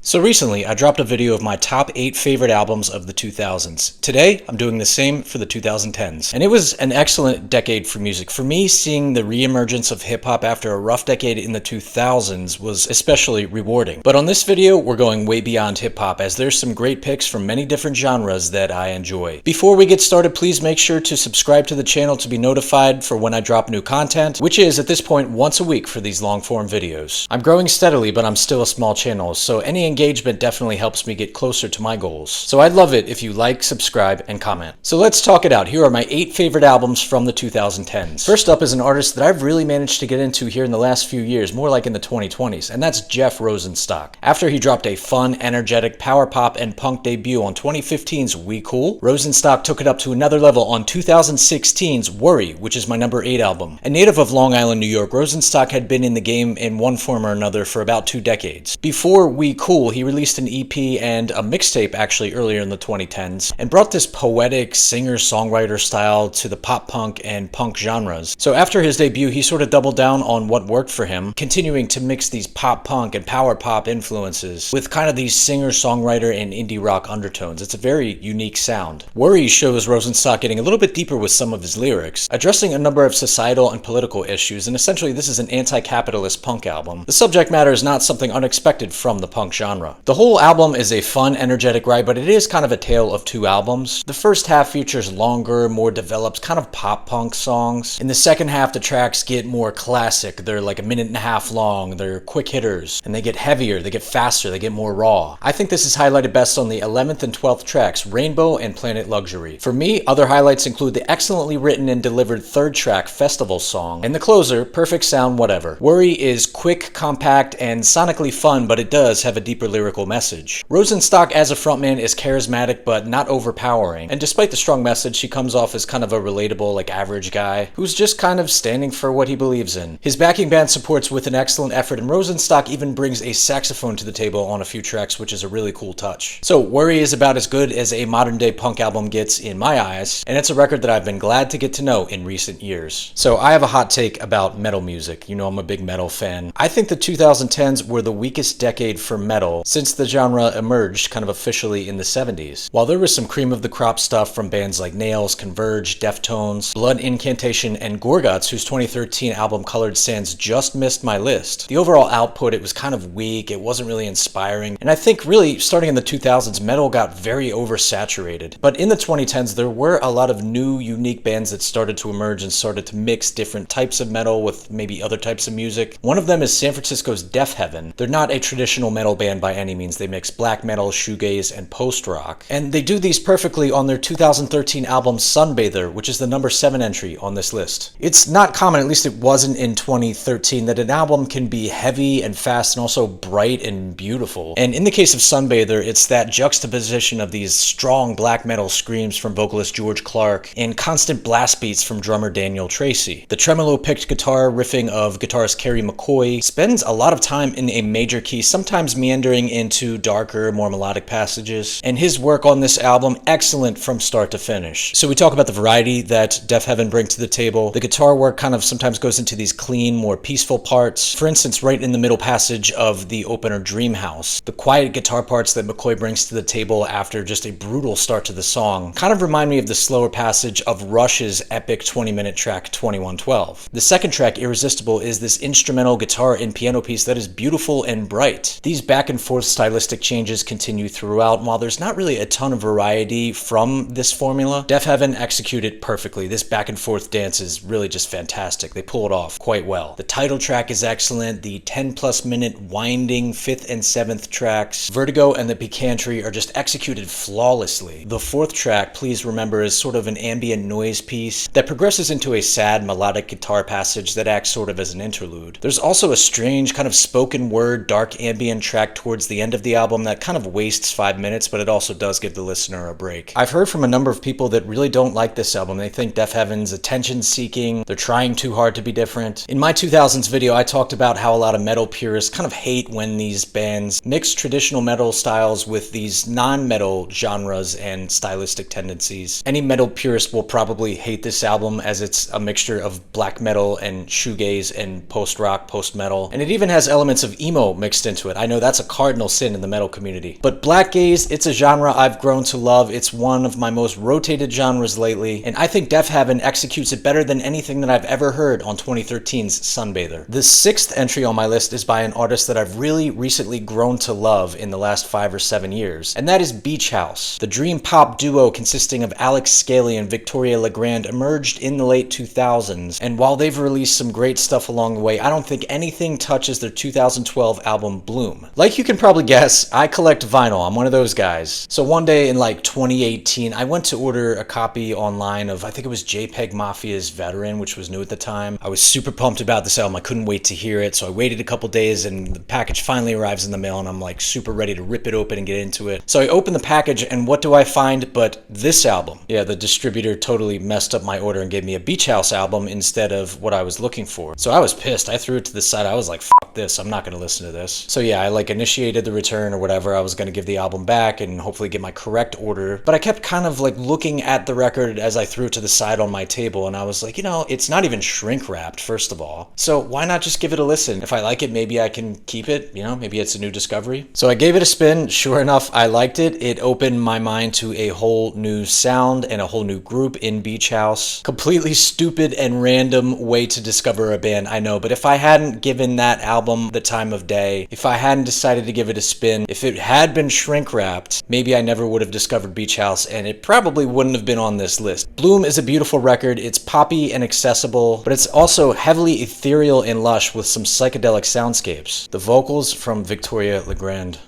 So recently, I dropped a video of my top 8 favorite albums of the 2000s. Today, I'm doing the same for the 2010s. And it was an excellent decade for music. For me, seeing the reemergence of hip-hop after a rough decade in the 2000s was especially rewarding. But on this video, we're going way beyond hip-hop, as there's some great picks from many different genres that I enjoy. Before we get started, please make sure to subscribe to the channel to be notified for when I drop new content, which is, at this point, once a week for these long-form videos. I'm growing steadily, but I'm still a small channel, so any engagement definitely helps me get closer to my goals. So I'd love it if you like, subscribe, and comment. So let's talk it out. Here are my 8 favorite albums from the 2010s. First up is an artist that I've really managed to get into here in the last few years, more like in the 2020s, and that's Jeff Rosenstock. After he dropped a fun, energetic power pop and punk debut on 2015's We Cool, Rosenstock took it up to another level on 2016's Worry, which is my number 8 album. A native of Long Island, New York, Rosenstock had been in the game in one form or another for about 2 decades. Before We Cool, he released an EP and a mixtape actually earlier in the 2010s and brought this poetic singer-songwriter style to the pop punk and punk genres. So after his debut, he sort of doubled down on what worked for him, continuing to mix these pop punk and power pop influences with kind of these singer-songwriter and indie rock undertones. It's a very unique sound. Worry shows Rosenstock getting a little bit deeper with some of his lyrics, addressing a number of societal and political issues, and essentially this is an anti-capitalist punk album. The subject matter is not something unexpected from the punk genre. The whole album is a fun, energetic ride, but it is kind of a tale of 2 albums. The first half features longer, more developed, kind of pop-punk songs. In the second half, the tracks get more classic. They're like a minute and a half long, they're quick hitters, and they get heavier, they get faster, they get more raw. I think this is highlighted best on the 11th and 12th tracks, Rainbow and Planet Luxury. For me, other highlights include the excellently written and delivered 3rd track, Festival Song, and the closer, Perfect Sound Whatever. Worry is quick, compact, and sonically fun, but it does have a deeper lyrical message. Rosenstock as a frontman is charismatic but not overpowering, and despite the strong message, he comes off as kind of a relatable, average guy who's just kind of standing for what he believes in. His backing band supports with an excellent effort, and Rosenstock even brings a saxophone to the table on a few tracks, which is a really cool touch. So Worry is about as good as a modern day punk album gets in my eyes, and it's a record that I've been glad to get to know in recent years. So I have a hot take about metal music. You know I'm a big metal fan. I think the 2010s were the weakest decade for metal since the genre emerged kind of officially in the 70s. While there was some cream of the crop stuff from bands like Nails, Converge, Deftones, Blood Incantation, and Gorguts, whose 2013 album Colored Sands just missed my list, the overall output, it was kind of weak, it wasn't really inspiring, and I think really starting in the 2000s, metal got very oversaturated. But in the 2010s, there were a lot of new, unique bands that started to emerge and started to mix different types of metal with maybe other types of music. One of them is San Francisco's Deafheaven. They're not a traditional metal band by any means. They mix black metal, shoegaze, and post-rock. And they do these perfectly on their 2013 album Sunbather, which is the number 7 entry on this list. It's not common, at least it wasn't in 2013, that an album can be heavy and fast and also bright and beautiful. And in the case of Sunbather, it's that juxtaposition of these strong black metal screams from vocalist George Clark and constant blast beats from drummer Daniel Tracy. The tremolo-picked guitar riffing of guitarist Kerry McCoy spends a lot of time in a major key, sometimes meandering into darker, more melodic passages, and his work on this album, excellent from start to finish. So we talk about the variety that Deafheaven brings to the table. The guitar work kind of sometimes goes into these clean, more peaceful parts. For instance, right in the middle passage of the opener Dream House, the quiet guitar parts that McCoy brings to the table after just a brutal start to the song kind of remind me of the slower passage of Rush's epic 20-minute track 2112. The second track, Irresistible, is this instrumental guitar and piano piece that is beautiful and bright. These back and forth stylistic changes continue throughout, and while there's not really a ton of variety from this formula, Deafheaven execute it perfectly. This back and forth dance is really just fantastic. They pull it off quite well. The title track is excellent. The 10+ minute winding 5th and 7th tracks, Vertigo and the Picantry, are just executed flawlessly. The 4th track, Please Remember, is sort of an ambient noise piece that progresses into a sad melodic guitar passage that acts sort of as an interlude. There's also a strange kind of spoken word dark ambient track towards the end of the album that kind of wastes 5 minutes, but it also does give the listener a break. I've heard from a number of people that really don't like this album. They think Deafheaven's attention-seeking, they're trying too hard to be different. In my 2000s video, I talked about how a lot of metal purists kind of hate when these bands mix traditional metal styles with these non-metal genres and stylistic tendencies. Any metal purist will probably hate this album as it's a mixture of black metal and shoegaze and post-rock, post-metal, and it even has elements of emo mixed into it. I know that's a cardinal sin in the metal community. But black gaze, it's a genre I've grown to love. It's one of my most rotated genres lately, and I think Deafheaven executes it better than anything that I've ever heard on 2013's Sunbather. The sixth entry on my list is by an artist that I've really recently grown to love in the last 5 or 7 years, and that is Beach House. The dream pop duo consisting of Alex Scaly and Victoria Legrand emerged in the late 2000s, and while they've released some great stuff along the way, I don't think anything touches their 2012 album Bloom. Like you can probably guess, I collect vinyl. I'm one of those guys. So one day in like 2018, I went to order a copy online of, I think it was JPEG Mafia's Veteran, which was new at the time. I was super pumped about this album. I couldn't wait to hear it, so I waited a couple days and the package finally arrives in the mail and I'm like super ready to rip it open and get into it. So I open the package and what do I find but this album? Yeah, the distributor totally messed up my order and gave me a Beach House album instead of what I was looking for. So I was pissed. I threw it to the side. I was like, fuck this. I'm not going to listen to this. So yeah, I like initiated the return or whatever. I was going to give the album back and hopefully get my correct order. But I kept kind of like looking at the record as I threw it to the side on my table and I was like, you know, it's not even shrink wrapped, first of all. So why not just give it a listen? If I like it, maybe I can keep it, you know, maybe it's a new discovery. So I gave it a spin. Sure enough, I liked it. It opened my mind to a whole new sound and a whole new group in Beach House. Completely stupid and random way to discover a band, I know, but if I hadn't given that album the time of day, if I hadn't decided to give it a spin, if it had been shrink wrapped, maybe I never would have discovered Beach House and it probably wouldn't have been on this list. Bloom is a beautiful record. It's poppy and accessible, but it's also heavily ethereal and lush with some psychedelic soundscapes. The vocals from Victoria Legrand,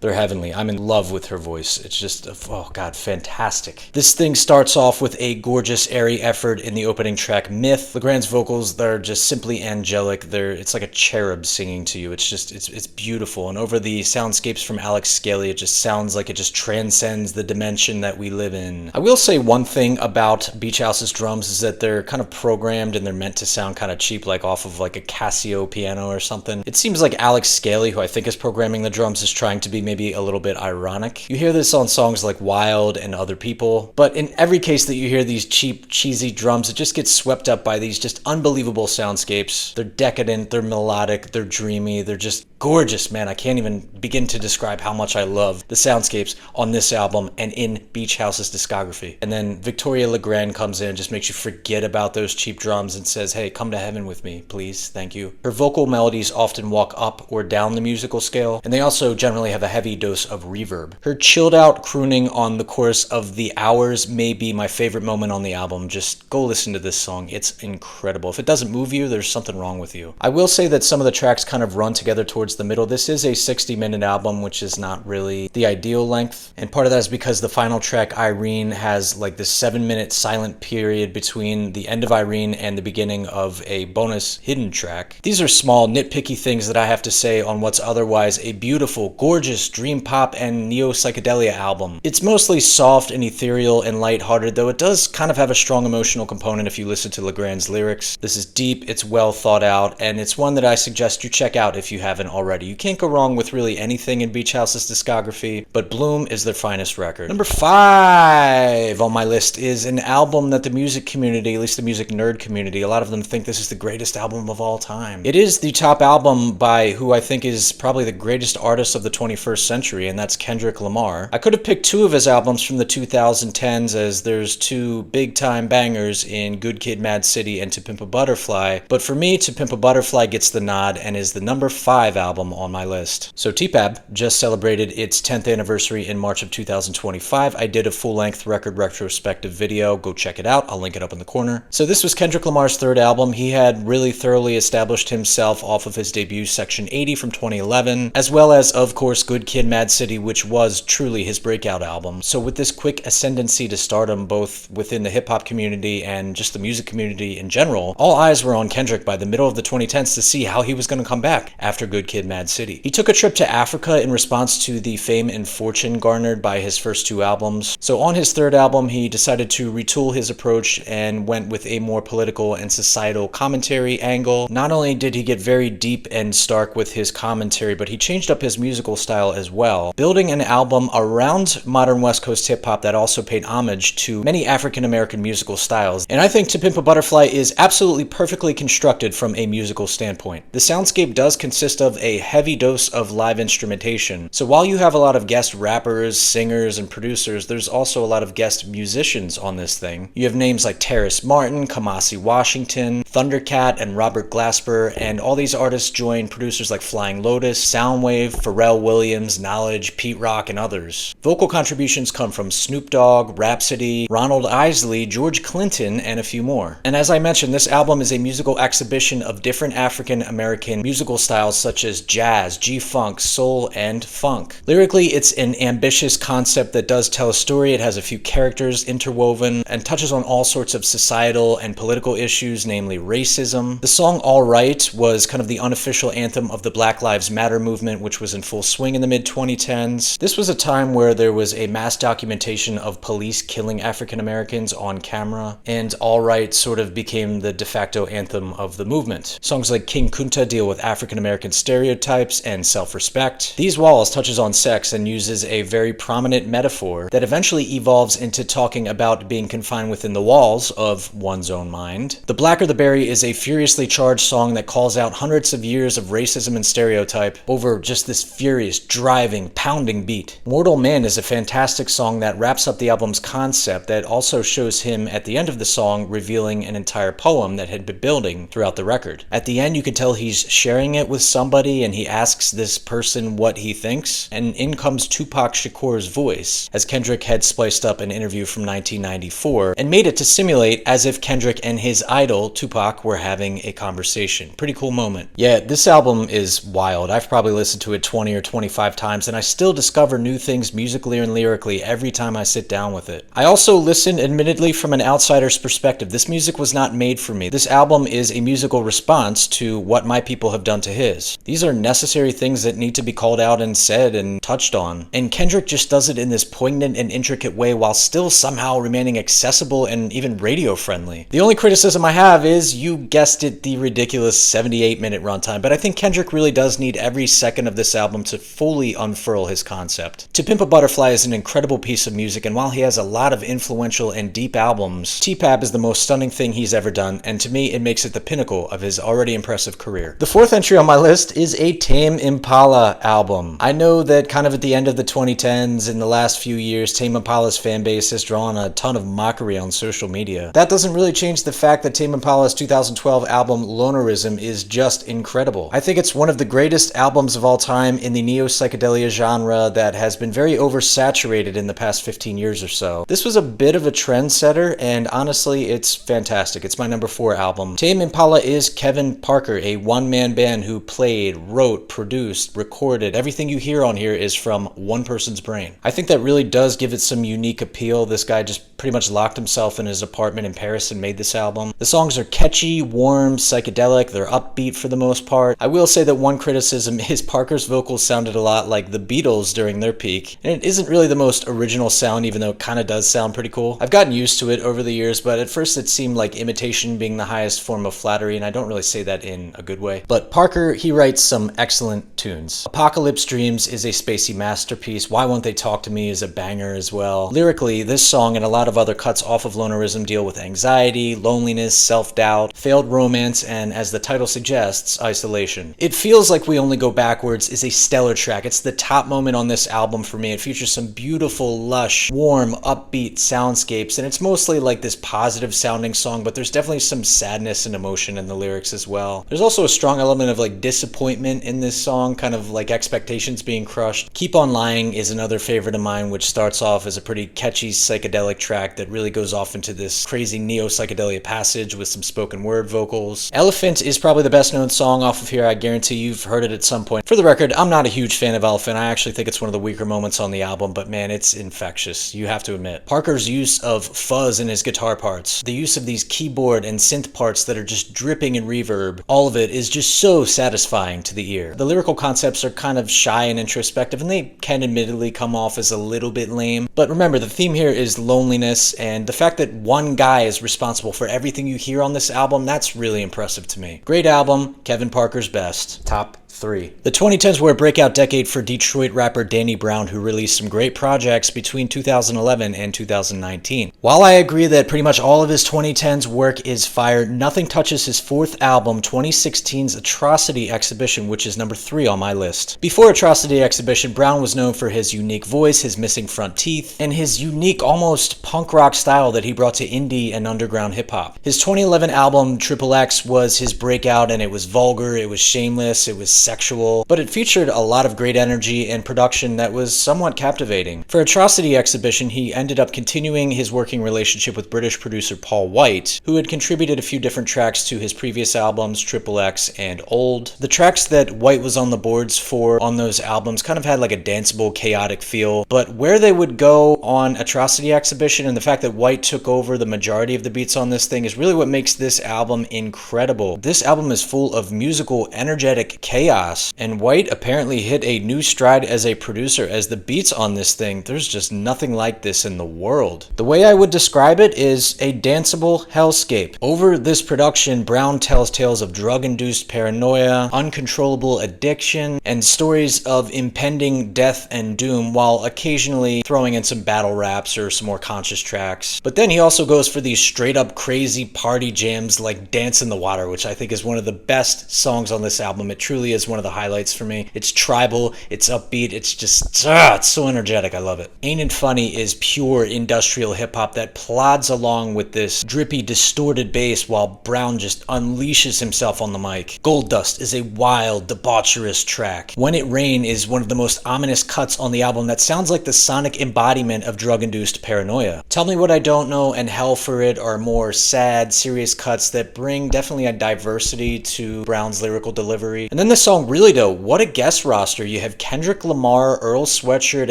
they're heavenly. I'm in love with her voice. It's just, oh god, fantastic. This thing starts off with a gorgeous, airy effort in the opening track, Myth. Legrand's vocals, they're just simply angelic. It's like a cherub singing to you. It's just, it's beautiful. And over the soundscapes from Alex Scaly, it just sounds like it just transcends the dimension that we live in. I will say one thing about Beach House's drums is that they're kind of programmed and they're meant to sound kind of cheap, like off of like a Casio piano or something. It seems like Alex Scaly, who I think is programming the drums, is trying to be maybe a little bit ironic. You hear this on songs like Wild and Other People, but in every case that you hear these cheap, cheesy drums, it just gets swept up by these just unbelievable soundscapes. They're decadent, they're melodic, they're dreamy, they're just gorgeous, man. I can't even begin to describe how much I love the soundscapes on this album and in Beach House's discography. And then Victoria Legrand comes in and just makes you forget about those cheap drums and says, hey, come to heaven with me, please, thank you. Her vocal melodies often walk up or down the musical scale, and they also generally have a heavy dose of reverb. Her chilled out crooning on the chorus of The Hours may be my favorite moment on the album. Just go listen to this song. It's incredible. If it doesn't move you, there's something wrong with you. I will say that some of the tracks kind of run together towards the middle. This is a 60-minute album, which is not really the ideal length. And part of that is because the final track, Irene, has like this 7-minute silent period between the end of Irene and the beginning of a bonus hidden track. These are small, nitpicky things that I have to say on what's otherwise a beautiful, gorgeous, dream pop and neo-psychedelia album. It's mostly soft and ethereal and lighthearted, though it does kind of have a strong emotional component if you listen to Legrand's lyrics. This is deep, it's well thought out, and it's one that I suggest you check out if you haven't already. You can't go wrong with really anything in Beach House's discography, but Bloom is their finest record. Number 5 on my list is an album that the music community, at least the music nerd community, a lot of them think this is the greatest album of all time. It is the top album by who I think is probably the greatest artist of the 21st century, and that's Kendrick Lamar. I could have picked 2 of his albums from the 2010s, as there's 2 big-time bangers in Good Kid, Mad City and To Pimp a Butterfly, but for me, To Pimp a Butterfly gets the nod and is the number 5 album on my list. So TPAB just celebrated its 10th anniversary in March of 2025. I did a full-length record retrospective video. Go check it out. I'll link it up in the corner. So this was Kendrick Lamar's 3rd album. He had really thoroughly established himself off of his debut Section 80 from 2011, as well as, of course, Good Kid, Mad City, which was truly his breakout album. So with this quick ascendancy to stardom, both within the hip-hop community and just the music community in general, all eyes were on Kendrick by the middle of the 2010s to see how he was going to come back after Good Kid, Mad City. He took a trip to Africa in response to the fame and fortune garnered by his first 2 albums. So on his 3rd album, he decided to retool his approach and went with a more political and societal commentary angle. Not only did he get very deep and stark with his commentary, but he changed up his musical style as well, building an album around modern West Coast hip-hop that also paid homage to many African-American musical styles. And I think To Pimp a Butterfly is absolutely perfectly constructed from a musical standpoint. The soundscape does consist of a heavy dose of live instrumentation. So while you have a lot of guest rappers, singers, and producers, there's also a lot of guest musicians on this thing. You have names like Terrace Martin, Kamasi Washington, Thundercat, and Robert Glasper, and all these artists join producers like Flying Lotus, Soundwave, Pharrell Williams, Knowledge, Pete Rock, and others. Vocal contributions come from Snoop Dogg, Rhapsody, Ronald Isley, George Clinton, and a few more. And as I mentioned, this album is a musical exhibition of different African American musical styles such as jazz, G-funk, soul, and funk. Lyrically, it's an ambitious concept that does tell a story. It has a few characters interwoven and touches on all sorts of societal and political issues, namely racism. The song All Right was kind of the unofficial anthem of the Black Lives Matter movement, which was in full swing in the mid-2010s. This was a time where there was a mass documentation of police killing African Americans on camera, and All Right sort of became the de facto anthem of the movement. Songs like King Kunta deal with African American stereotypes and self-respect. These Walls touches on sex and uses a very prominent metaphor that eventually evolves into talking about being confined within the walls of one's own mind. The Blacker the Berry is a furiously charged song that calls out hundreds of years of racism and stereotype over just this furious, driving, pounding beat. Mortal Man is a fantastic song that wraps up the album's concept that also shows him at the end of the song revealing an entire poem that had been building throughout the record. At the end, you can tell he's sharing it with somebody and he asks this person what he thinks, and in comes Tupac Shakur's voice, as Kendrick had spliced up an interview from 1994 and made it to simulate as if Kendrick and his idol Tupac were having a conversation. Pretty cool moment. Yeah, this album is wild. I've probably listened to it 20 or 25 times and I still discover new things musically and lyrically every time I sit down with it. I also listen admittedly from an outsider's perspective. This music was not made for me. This album is a musical response to what my people have done to his. These are necessary things that need to be called out and said and touched on. And Kendrick just does it in this poignant and intricate way while still somehow remaining accessible and even radio friendly. The only criticism I have is, you guessed it, the ridiculous 78-minute runtime, but I think Kendrick really does need every second of this album to fully unfurl his concept. To Pimp a Butterfly is an incredible piece of music, and while he has a lot of influential and deep albums, T-Pab is the most stunning thing he's ever done, and to me it makes it the pinnacle of his already impressive career. The fourth entry on my list is a Tame Impala album. I know that kind of at the end of the 2010s, in the last few years, Tame Impala's fan base has drawn a ton of mockery on social media. That doesn't really change the fact that Tame Impala's 2012 album Lonerism is just incredible. I think it's one of the greatest albums of all time in the neo-psychedelia genre that has been very oversaturated in the past 15 years or so. This was a bit of a trendsetter, and honestly, it's fantastic. It's my number 4 album. Tame Impala is Kevin Parker, a one-man band who played, wrote, produced, recorded. Everything you hear on here is from one person's brain. I think that really does give it some unique appeal. This guy just pretty much locked himself in his apartment in Paris and made this album. The songs are catchy, warm, psychedelic. They're upbeat for the most part. I will say that one criticism is Parker's vocals sounded a lot like the Beatles during their peak, and it isn't really the most original sound, even though it kind of does sound pretty cool. I've gotten used to it over the years, but at first it seemed like imitation being the highest form of flattery, and I don't really say that in a good way. But Parker, he writes some excellent tunes. Apocalypse Dreams is a spacey masterpiece. Why Won't They Talk to Me is a banger as well. Lyrically, this song and a lot of other cuts off of Lonerism deal with anxiety, loneliness, self-doubt, failed romance, and as the title suggests, isolation. It Feels Like We Only Go Backwards is a stellar track. It's the top moment on this album for me. It features some beautiful, lush, warm, upbeat soundscapes, and it's mostly like this positive sounding song, but there's definitely some sadness and emotion in the lyrics as well. There's also a strong element of like disappointment in this song, kind of like expectations being crushed. Keep On Lying is another favorite of mine, which starts off as a pretty catchy psychedelic track that really goes off into this crazy neo-psychedelia passage with some spoken word vocals. Elephant is probably the best known song off of here. I guarantee you've heard it at some point. For the record, I'm not a huge fan of Elephant. I actually think it's one of the weaker moments on the album, but man, it's infectious, you have to admit. Parker's use of fuzz in his guitar parts, the use of these keyboard and synth parts that are just dripping in reverb, all of it is just so satisfying to the ear. The lyrical concepts are kind of shy and introspective, and they can admittedly come off as a little bit lame, but remember, the theme here is loneliness, and the fact that one guy is responsible for everything you hear on this album, that's really impressive to me. Great album, Kevin Parker's best. Top 3. The 2010s were a breakout decade for Detroit rapper Danny Brown, who released some great projects between 2011 and 2019. While I agree that pretty much all of his 2010s work is fire, nothing touches his fourth album, 2016's Atrocity Exhibition, which is number 3 on my list. Before Atrocity Exhibition, Brown was known for his unique voice, his missing front teeth, and his unique, almost punk rock style that he brought to indie and underground hip-hop. His 2011 album, Triple X, was his breakout, and it was vulgar, it was shameless, it was sexual, but it featured a lot of great energy and production that was somewhat captivating. For Atrocity Exhibition, he ended up continuing his working relationship with British producer Paul White, who had contributed a few different tracks to his previous albums, Triple X and Old. The tracks that White was on the boards for on those albums kind of had like a danceable, chaotic feel, but where they would go on Atrocity Exhibition and the fact that White took over the majority of the beats on this thing is really what makes this album incredible. This album is full of musical, energetic chaos, and White apparently hit a new stride as a producer, as the beats on this thing, there's just nothing like this in the world. The way I would describe it is a danceable hellscape. Over this production, Brown tells tales of drug-induced paranoia, uncontrollable addiction, and stories of impending death and doom, while occasionally throwing in some battle raps or some more conscious tracks. But then he also goes for these straight-up crazy party jams like Dance in the Water, which I think is one of the best songs on this album. It truly is one of the highlights for me. It's tribal, it's upbeat, it's just, it's so energetic, I love it. Ain't It Funny is pure industrial hip-hop that plods along with this drippy, distorted bass while Brown just unleashes himself on the mic. Gold Dust is a wild, debaucherous track. When It Rain is one of the most ominous cuts on the album that sounds like the sonic embodiment of drug-induced paranoia. Tell Me What I Don't Know and Hell for It are more sad, serious cuts that bring definitely a diversity to Brown's lyrical delivery. And then the song Really Though, what a guest roster. You have Kendrick Lamar, Earl Sweatshirt,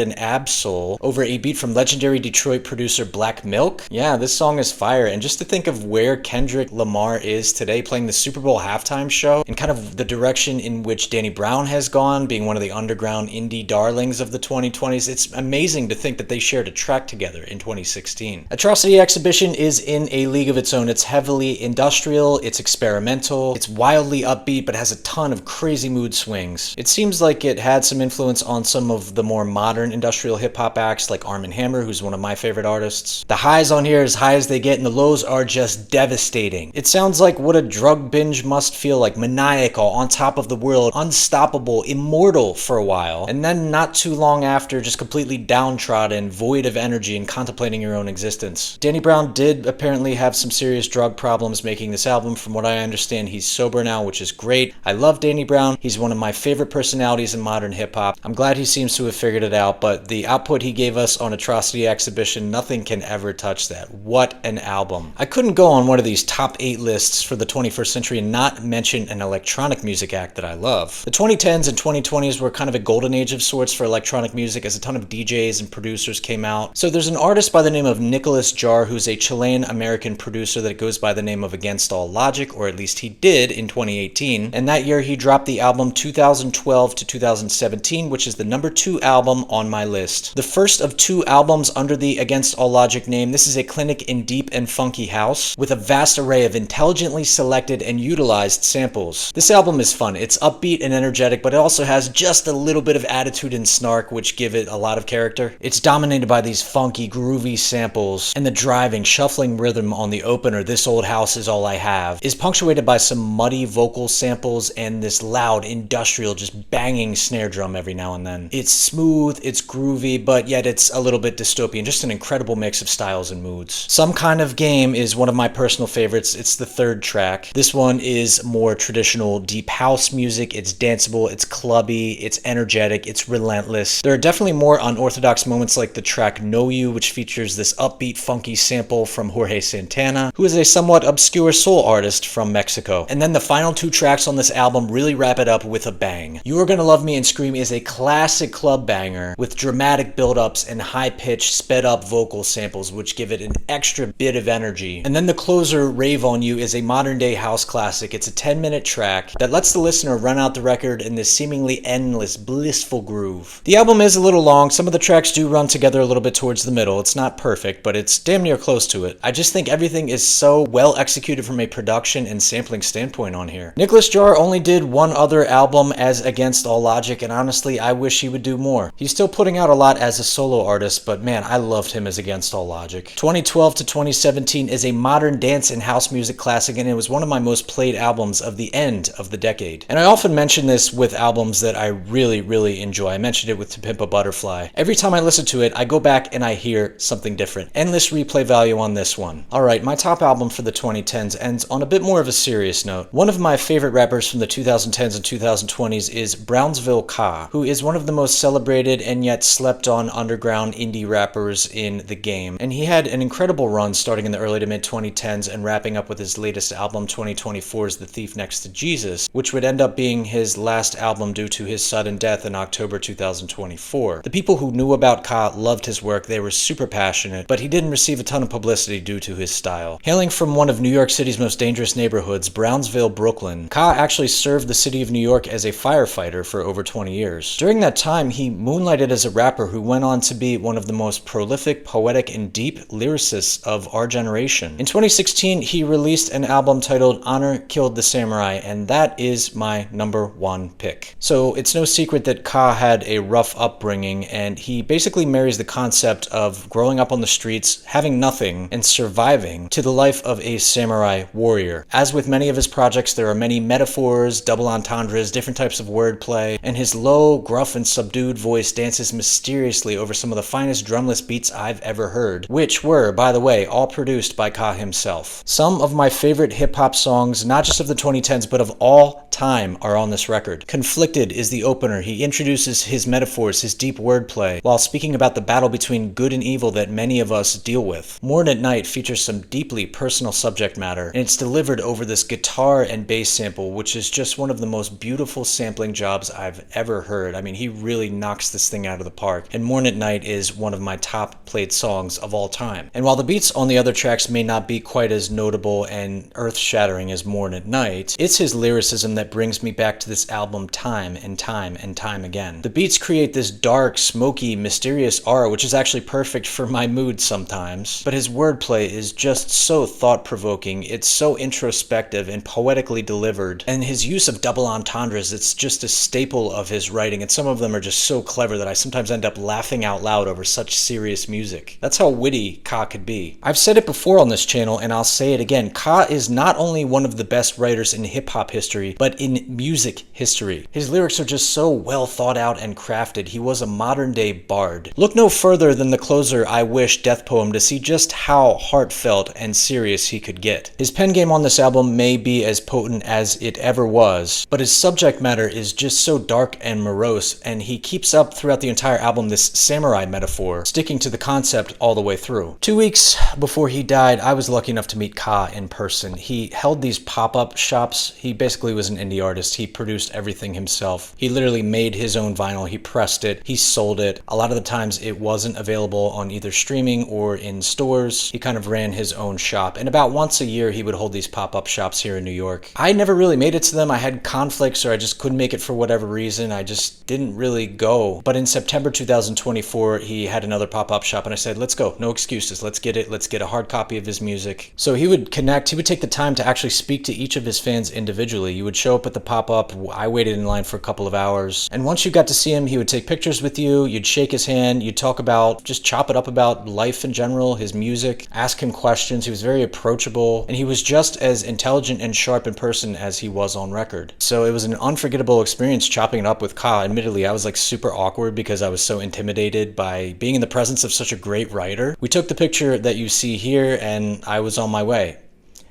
and Ab-Soul over a beat from legendary Detroit producer Black Milk. Yeah, this song is fire, and just to think of where Kendrick Lamar is today, playing the Super Bowl halftime show, and kind of the direction in which Danny Brown has gone, being one of the underground indie darlings of the 2020s, it's amazing to think that they shared a track together in 2016. Atrocity Exhibition is in a league of its own. It's heavily industrial, it's experimental, it's wildly upbeat, but has a ton of crazy mood swings. It seems like it had some influence on some of the more modern industrial hip-hop acts like Arm & Hammer, who's one of my favorite artists. The highs on here are as high as they get, and the lows are just devastating. It sounds like what a drug binge must feel like, maniacal, on top of the world, unstoppable, immortal for a while, and then not too long after, just completely downtrodden, void of energy, and contemplating your own existence. Danny Brown did apparently have some serious drug problems making this album. From what I understand, he's sober now, which is great. I love Danny Brown. He's one of my favorite personalities in modern hip-hop. I'm glad he seems to have figured it out, but the output he gave us on Atrocity Exhibition, nothing can ever touch that. What an album. I couldn't go on one of these top 8 lists for the 21st century and not mention an electronic music act that I love. The 2010s and 2020s were kind of a golden age of sorts for electronic music, as a ton of DJs and producers came out. So there's an artist by the name of Nicholas Jar, who's a Chilean-American producer that goes by the name of Against All Logic, or at least he did in 2018. And that year he dropped the album 2012 to 2017, which is the number 2 album on my list. The first of 2 albums under the Against All Logic name. This is a clinic in deep and funky house with a vast array of intelligently selected and utilized samples. This album is fun. It's upbeat and energetic, but it also has just a little bit of attitude and snark, which give it a lot of character. It's dominated by these funky, groovy samples, and the driving, shuffling rhythm on the opener, This Old House Is All I Have, is punctuated by some muddy vocal samples and this loud, industrial, just banging snare drum every now and then. It's smooth, it's groovy, but yet it's a little bit dystopian, just an incredible mix of styles and moods. Some Kind of Game is one of my personal favorites. It's the 3rd track. This one is more traditional deep house music. It's danceable, it's clubby, it's energetic, it's relentless. There are definitely more unorthodox moments like the track Know You, which features this upbeat, funky sample from Jorge Santana, who is a somewhat obscure soul artist from Mexico. And then the final 2 tracks on this album really wrap it up with a bang. You Are Gonna Love Me and Scream is a classic club banger with dramatic build-ups and high-pitched, sped-up vocal samples, which give it an extra bit of energy. And then the closer, Rave on You, is a modern-day house classic. It's a 10-minute track that lets the listener run out the record in this seemingly endless, blissful groove. The album is a little long. Some of the tracks do run together a little bit towards the middle. It's not perfect, but it's damn near close to it. I just think everything is so well executed from a production and sampling standpoint on here. Nicholas Jar only did one other another album as Against All Logic, and honestly, I wish he would do more. He's still putting out a lot as a solo artist, but man, I loved him as Against All Logic. 2012 to 2017 is a modern dance and house music classic, and it was one of my most played albums of the end of the decade. And I often mention this with albums that I really enjoy. I mentioned it with To Pimp a Butterfly. Every time I listen to it, I go back and I hear something different. Endless replay value on this one. Alright, my top album for the 2010s ends on a bit more of a serious note. One of my favorite rappers from the 2010s and 2020s is Brownsville Ka, who is one of the most celebrated and yet slept on underground indie rappers in the game. And he had an incredible run starting in the early to mid 2010s and wrapping up with his latest album 2024's The Thief Next to Jesus, which would end up being his last album due to his sudden death in October 2024. The people who knew about Ka loved his work, they were super passionate, but he didn't receive a ton of publicity due to his style. Hailing from one of New York City's most dangerous neighborhoods, Brownsville, Brooklyn, Ka actually served the city of New York as a firefighter for over 20 years. During that time, he moonlighted as a rapper who went on to be one of the most prolific, poetic, and deep lyricists of our generation. In 2016, he released an album titled Honor Killed the Samurai, and that is my #1 pick. So it's no secret that Ka had a rough upbringing, and he basically marries the concept of growing up on the streets, having nothing, and surviving to the life of a samurai warrior. As with many of his projects, there are many metaphors, double entendres, different types of wordplay, and his low, gruff, and subdued voice dances mysteriously over some of the finest drumless beats I've ever heard, which were, by the way, all produced by Ka himself. Some of my favorite hip-hop songs, not just of the 2010s, but of all time, are on this record. Conflicted is the opener. He introduces his metaphors, his deep wordplay, while speaking about the battle between good and evil that many of us deal with. Morn at Night features some deeply personal subject matter, and it's delivered over this guitar and bass sample, which is just one of the most beautiful sampling jobs I've ever heard. I mean, he really knocks this thing out of the park, and Morn at Night is one of my top played songs of all time. And while the beats on the other tracks may not be quite as notable and earth-shattering as Morn at Night, it's his lyricism that brings me back to this album time and time and time again. The beats create this dark, smoky, mysterious aura, which is actually perfect for my mood sometimes, but his wordplay is just so thought-provoking, it's so introspective and poetically delivered, and his use of double entendres, it's just a staple of his writing, and some of them are just so clever that I sometimes end up laughing out loud over such serious music. That's how witty Ka could be. I've said it before on this channel, and I'll say it again, Ka is not only one of the best writers in hip-hop history, but in music history. His lyrics are just so well thought out and crafted. He was a modern-day bard. Look no further than the closer I Wish death poem to see just how heartfelt and serious he could get. His pen game on this album may be as potent as it ever was, but his subject matter is just so dark and morose, and he keeps up throughout the entire album this samurai metaphor, sticking to the concept all the way through. 2 weeks before he died, I was lucky enough to meet Ka in person. He held these pop-up shops. He basically was an indie artist. He produced everything himself. He literally made his own vinyl. He pressed it. He sold it. A lot of the times it wasn't available on either streaming or in stores. He kind of ran his own shop, and about once a year he would hold these pop-up shops here in New York. I never really made it to them. I had conflicts, or I just couldn't make it for whatever reason. I just didn't really go. But in September 2024, he had another pop-up shop, and I said, let's go. No excuses. Let's get it. Let's get a hard copy of his music. So he would connect. He would take the time to actually speak to each of his fans individually. You would show up at the pop-up. I waited in line for a couple of hours. And once you got to see him, he would take pictures with you. You'd shake his hand. You'd talk about, just chop it up about life in general, his music, ask him questions. He was very approachable, and he was just as intelligent and sharp in person as he was on record. So it was an unforgettable experience chopping it up with Ka. Admittedly, I was like super awkward because I was so intimidated by being in the presence of such a great writer. We took the picture that you see here, and I was on my way.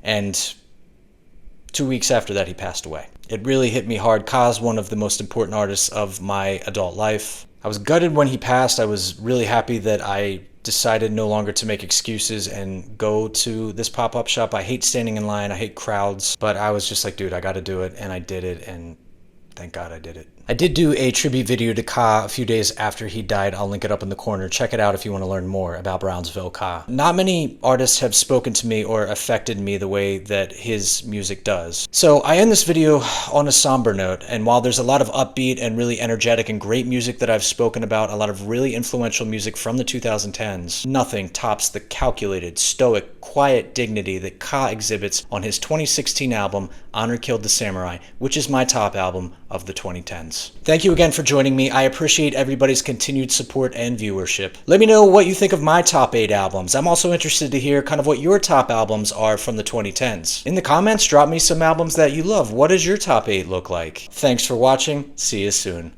And 2 weeks after that, he passed away. It really hit me hard. Ka's one of the most important artists of my adult life. I was gutted when he passed. I was really happy that I decided no longer to make excuses and go to this pop-up shop. I hate standing in line. I hate crowds. But I was just like, dude, I got to do it. And I did it. And thank God I did it. I did do a tribute video to Ka a few days after he died. I'll link it up in the corner. Check it out if you want to learn more about Brownsville Ka. Not many artists have spoken to me or affected me the way that his music does. So I end this video on a somber note, and while there's a lot of upbeat and really energetic and great music that I've spoken about, a lot of really influential music from the 2010s, nothing tops the calculated, stoic, quiet dignity that Ka exhibits on his 2016 album, Honor Killed the Samurai, which is my top album of the 2010s. Thank you again for joining me. I appreciate everybody's continued support and viewership. Let me know what you think of my top 8 albums. I'm also interested to hear kind of what your top albums are from the 2010s. In the comments, drop me some albums that you love. What does your top 8 look like? Thanks for watching. See you soon.